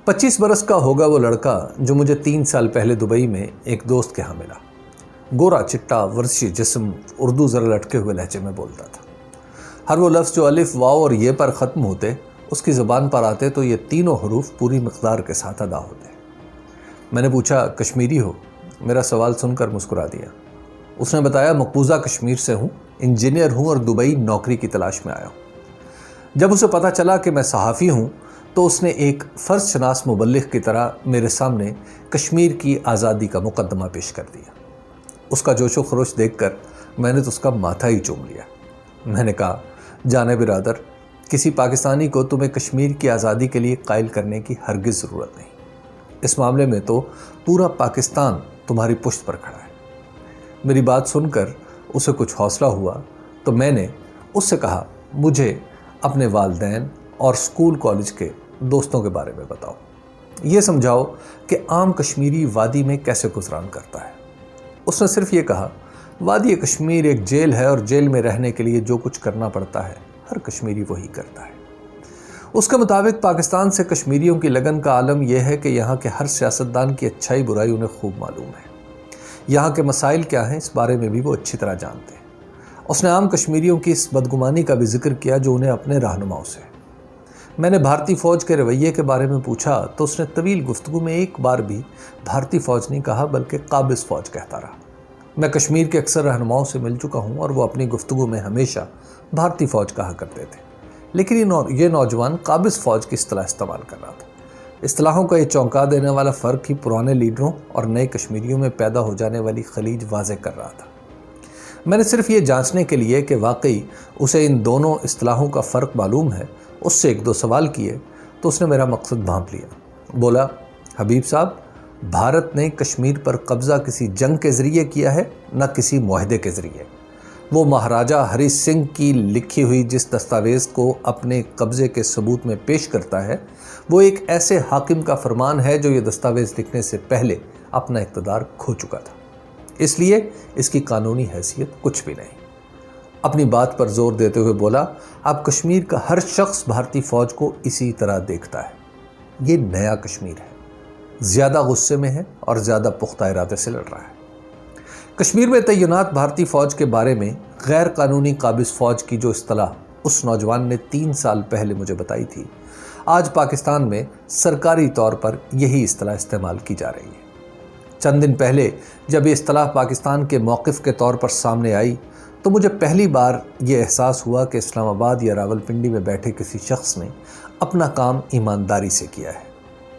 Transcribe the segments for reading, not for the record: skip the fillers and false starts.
25 बरस का होगा वो लड़का जो मुझे 3 साल पहले दुबई में एक दोस्त के यहाँ मिला। गोरा चिट्टा वर्षी जिस्म, उर्दू ज़रा लटके हुए लहजे में बोलता था। हर वो लफ्ज़ जो अलिफ वाव और ये पर ख़त्म होते उसकी ज़बान पर आते तो ये तीनों हरूफ पूरी मक़दार के साथ अदा होते। मैंने पूछा, कश्मीरी हो? मेरा सवाल सुनकर मुस्कुरा दिया। उसने बताया, मकबूजा कश्मीर से हूँ, इंजीनियर हूँ और दुबई नौकरी की तलाश में आया हूँ। जब उसे पता चला कि मैं सहाफ़ी हूँ तो उसने एक फ़र्ज़ शनास मुबल्लिग़ की तरह मेरे सामने कश्मीर की आज़ादी का मुकदमा पेश कर दिया। उसका जोशो खरोश देखकर मैंने तो उसका माथा ही चूम लिया। मैंने कहा, जाने बिरादर, किसी पाकिस्तानी को तुम्हें कश्मीर की आज़ादी के लिए कायल करने की हरगिज़ ज़रूरत नहीं। इस मामले में तो पूरा पाकिस्तान तुम्हारी पुश्त पर खड़ा है। मेरी बात सुनकर उसे कुछ हौसला हुआ तो मैंने उससे कहा, मुझे अपने वालिदैन और स्कूल कॉलेज के दोस्तों के बारे में बताओ। ये समझाओ कि आम कश्मीरी वादी में कैसे गुजरान करता है। उसने सिर्फ ये कहा, वादी कश्मीर एक जेल है और जेल में रहने के लिए जो कुछ करना पड़ता है हर कश्मीरी वही करता है। उसके मुताबिक पाकिस्तान से कश्मीरियों की लगन का आलम यह है कि यहाँ के हर सियासतदान की अच्छाई बुराई उन्हें खूब मालूम है। यहाँ के मसाइल क्या हैं इस बारे में भी वो अच्छी तरह जानते हैं। उसने आम कश्मीरियों की इस बदगुमानी का भी जिक्र किया जो उन्हें अपने रहनुमाओं से। मैंने भारतीय फ़ौज के रवैये के बारे में पूछा तो उसने तवील गुफ्तगू में एक बार भी भारतीय फ़ौज नहीं कहा बल्कि काबिज़ फ़ौज कहता रहा। मैं कश्मीर के अक्सर रहनुमाओं से मिल चुका हूँ और वो अपनी गुफ्तगू में हमेशा भारतीय फ़ौज कहा करते थे, लेकिन ये नौजवान काबिज़ फ़ौज की इस्तिलाह इस्तेमाल कर रहा था। इस्तिलाहों का ये चौंका देने वाला फ़र्क ही पुराने लीडरों और नए कश्मीरियों में पैदा हो जाने वाली खलीज वाज़े कर रहा था। मैंने सिर्फ ये जांचने के लिए कि वाकई उसे इन दोनों इस्तिलाहों का फ़र्क मालूम है उससे एक दो सवाल किए तो उसने मेरा मकसद भांप लिया। बोला, हबीब साहब, भारत ने कश्मीर पर कब्ज़ा किसी जंग के ज़रिए किया है न किसी मुआहदे के ज़रिए। वो महाराजा हरी सिंह की लिखी हुई जिस दस्तावेज़ को अपने कब्ज़े के सबूत में पेश करता है वो एक ऐसे हाकिम का फरमान है जो ये दस्तावेज़ लिखने से पहले अपना इक़्तिदार खो चुका था, इसलिए इसकी कानूनी हैसियत कुछ भी नहीं। अपनी बात पर जोर देते हुए बोला, अब कश्मीर का हर शख्स भारतीय फ़ौज को इसी तरह देखता है। ये नया कश्मीर है, ज़्यादा गुस्से में है और ज़्यादा पुख्ता इरादे से लड़ रहा है। कश्मीर में तैनात भारतीय फ़ौज के बारे में गैर कानूनी काबिज़ फ़ौज की जो इस्तिलाह उस नौजवान ने 3 साल पहले मुझे बताई थी, आज पाकिस्तान में सरकारी तौर पर यही इस्तिलाह इस्तेमाल की जा रही है। चंद दिन पहले जब ये इस्तिलाह पाकिस्तान के मौक़िफ़ के तौर पर सामने आई तो मुझे पहली बार ये एहसास हुआ कि इस्लामाबाद या रावलपिंडी में बैठे किसी शख्स ने अपना काम ईमानदारी से किया है,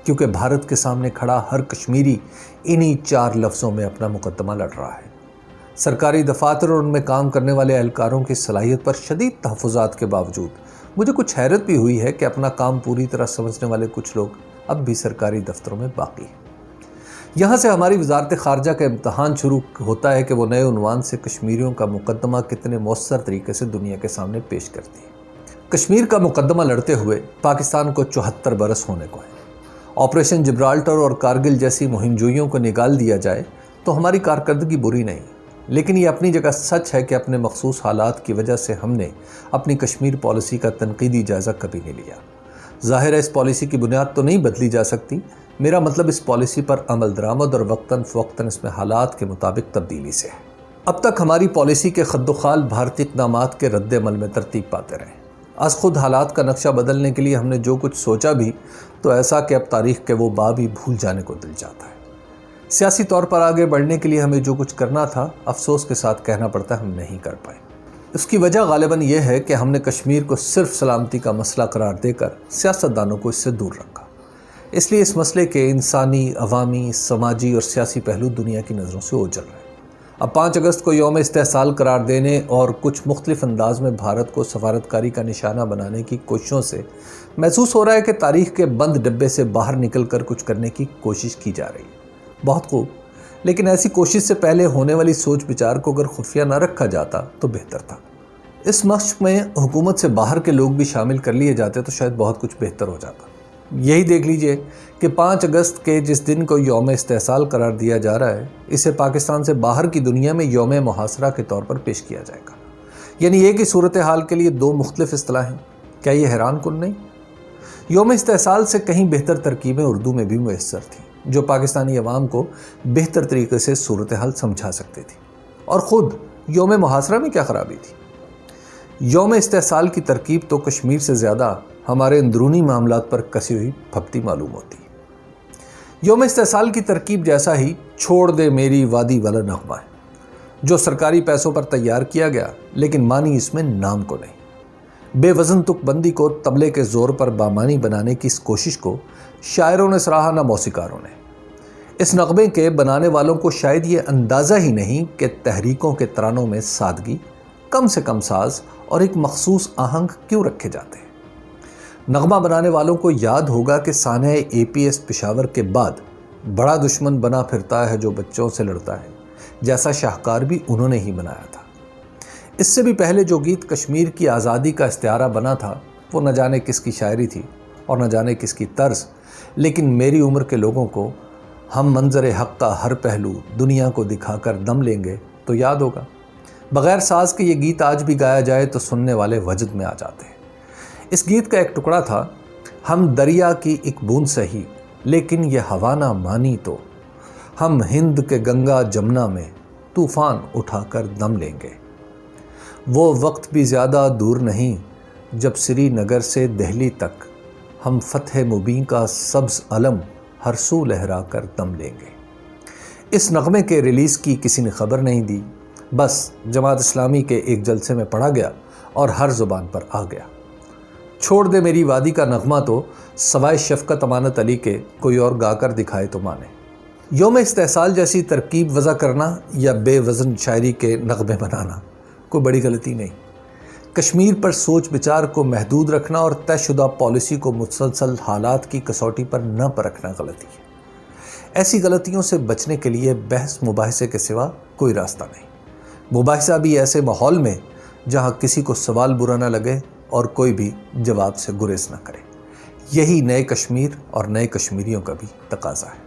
क्योंकि भारत के सामने खड़ा हर कश्मीरी इन्हीं 4 लफ्ज़ों में अपना मुकदमा लड़ रहा है। सरकारी दफातर और उनमें काम करने वाले एहलकारों की सलाहियत पर शदीद तहफ़्फ़ुज़ात के बावजूद मुझे कुछ हैरत भी हुई है कि अपना काम पूरी तरह समझने वाले कुछ लोग अब भी सरकारी दफ्तरों में बाकी हैं। यहाँ से हमारी वजारत ख़ारजा का इम्तहान शुरू होता है कि वो नए उन्वान से कश्मीरियों का मुकदमा कितने मौसर तरीके से दुनिया के सामने पेश करती है। कश्मीर का मुकदमा लड़ते हुए पाकिस्तान को 74 बरस होने को है। ऑपरेशन जिब्राल्टर और कारगिल जैसी मुहिमजोइयों को निकाल दिया जाए तो हमारी कारकर्दगी बुरी नहीं, लेकिन ये अपनी जगह सच है कि अपने मखसूस हालात की वजह से हमने अपनी कश्मीर पॉलिसी का तनकीदी जायज़ा कभी नहीं लिया। ज़ाहिर है इस पॉलिसी की बुनियाद तो नहीं बदली जा सकती, मेरा मतलब इस पॉलिसी पर अमल दरामद और वक्तन फ़वक्तन इसमें हालात के मुताबिक तब्दीली से है। अब तक हमारी पॉलिसी के खद्दोखाल भारतीय इक़दामात के रद्द अमल में तरतीब पाते रहे। आज खुद हालात का नक्शा बदलने के लिए हमने जो कुछ सोचा भी तो ऐसा कि अब तारीख़ के वो बाब ही भूल जाने को दिल चाहता है। सियासी तौर पर आगे बढ़ने के लिए हमें जो कुछ करना था, अफसोस के साथ कहना पड़ता है हम नहीं कर पाए। इसकी वजह गालिबन यह है कि हमने कश्मीर को सिर्फ सलामती का मसला करार देकर सियासतदानों को इससे दूर रखा। इसलिए इस मसले के इंसानी, अवामी, समाजी और सियासी पहलू दुनिया की नज़रों से ओझल रहे हैं। अब 5 अगस्त को यौम इस्तेहसाल करार देने और कुछ मुख्तलिफ अंदाज में भारत को सफारतकारी का निशाना बनाने की कोशिशों से महसूस हो रहा है कि तारीख़ के बंद डब्बे से बाहर निकल कर कुछ करने की कोशिश की जा रही है। बहुत खूब, लेकिन ऐसी कोशिश से पहले होने वाली सोच विचार को अगर खुफिया न रखा जाता तो बेहतर था। इस मश्क में हुकूमत से बाहर के लोग भी शामिल कर लिए जाते तो शायद बहुत कुछ बेहतर हो जाता। यही देख लीजिए कि 5 अगस्त के जिस दिन को यौम इस्तेहसाल करार दिया जा रहा है, इसे पाकिस्तान से बाहर की दुनिया में यौम मुहासरा के तौर पर पेश किया जाएगा। यानी एक ही सूरत हाल के लिए 2 मुख्तलिफ इस्तिलाहें। क्या ये हैरान कुन नहीं? یوم استحصال سے کہیں بہتر ترکیبیں اردو میں بھی میسر تھیں جو پاکستانی عوام کو بہتر طریقے سے صورتحال سمجھا سکتے تھی۔ اور خود یوم محاصرہ میں کیا خرابی تھی؟ یوم استحصال کی ترکیب تو کشمیر سے زیادہ ہمارے اندرونی معاملات پر کسی ہوئی پھپتی معلوم ہوتی ہے۔ یوم استحصال کی ترکیب جیسا ہی چھوڑ دے میری وادی والا نغمہ ہے جو سرکاری پیسوں پر تیار کیا گیا لیکن مانی اس میں نام کو نہیں۔ بے وزن تک بندی کو طبلے کے زور پر بامانی بنانے کی اس کوشش کو شاعروں نے سراہا نہ موسیقاروں نے۔ اس نغمے کے بنانے والوں کو شاید یہ اندازہ ہی نہیں کہ تحریکوں کے ترانوں میں سادگی، کم سے کم ساز اور ایک مخصوص آہنگ کیوں رکھے جاتے ہیں۔ نغمہ بنانے والوں کو یاد ہوگا کہ سانحہ APS پشاور کے بعد بڑا دشمن بنا پھرتا ہے جو بچوں سے لڑتا ہے جیسا شاہکار بھی انہوں نے ہی بنایا تھا۔ اس سے بھی پہلے جو گیت کشمیر کی آزادی کا استعارہ بنا تھا وہ نہ جانے کس کی شاعری تھی اور نہ جانے کس کی طرز، لیکن میری عمر کے لوگوں کو ہم منظر حق کا ہر پہلو دنیا کو دکھا کر دم لیں گے تو یاد ہوگا۔ بغیر ساز کے یہ گیت آج بھی گایا جائے تو سننے والے وجد میں آ جاتے ہیں۔ اس گیت کا ایک ٹکڑا تھا، ہم دریا کی ایک بوند سہی لیکن یہ ہوا نہ مانی تو، ہم ہند کے گنگا جمنا میں طوفان اٹھا کر دم لیں گے۔ وہ وقت بھی زیادہ دور نہیں جب سری نگر سے دہلی تک ہم فتح مبین کا سبز علم ہر سو لہرا کر دم لیں گے۔ اس نغمے کے ریلیز کی کسی نے خبر نہیں دی، بس جماعت اسلامی کے ایک جلسے میں پڑھا گیا اور ہر زبان پر آ گیا۔ چھوڑ دے میری وادی کا نغمہ تو سوائے شفقت امانت علی کے کوئی اور گا کر دکھائے تو مانے۔ یوم استحصال جیسی ترکیب وضع کرنا یا بے وزن شاعری کے نغمے بنانا کوئی بڑی غلطی نہیں۔ کشمیر پر سوچ بچار کو محدود رکھنا اور طے شدہ پالیسی کو مسلسل حالات کی کسوٹی پر نہ پرکھنا غلطی ہے۔ ایسی غلطیوں سے بچنے کے لیے بحث مباحثے کے سوا کوئی راستہ نہیں، مباحثہ بھی ایسے ماحول میں جہاں کسی کو سوال برا نہ لگے اور کوئی بھی جواب سے گریز نہ کرے۔ یہی نئے کشمیر اور نئے کشمیریوں کا بھی تقاضا ہے۔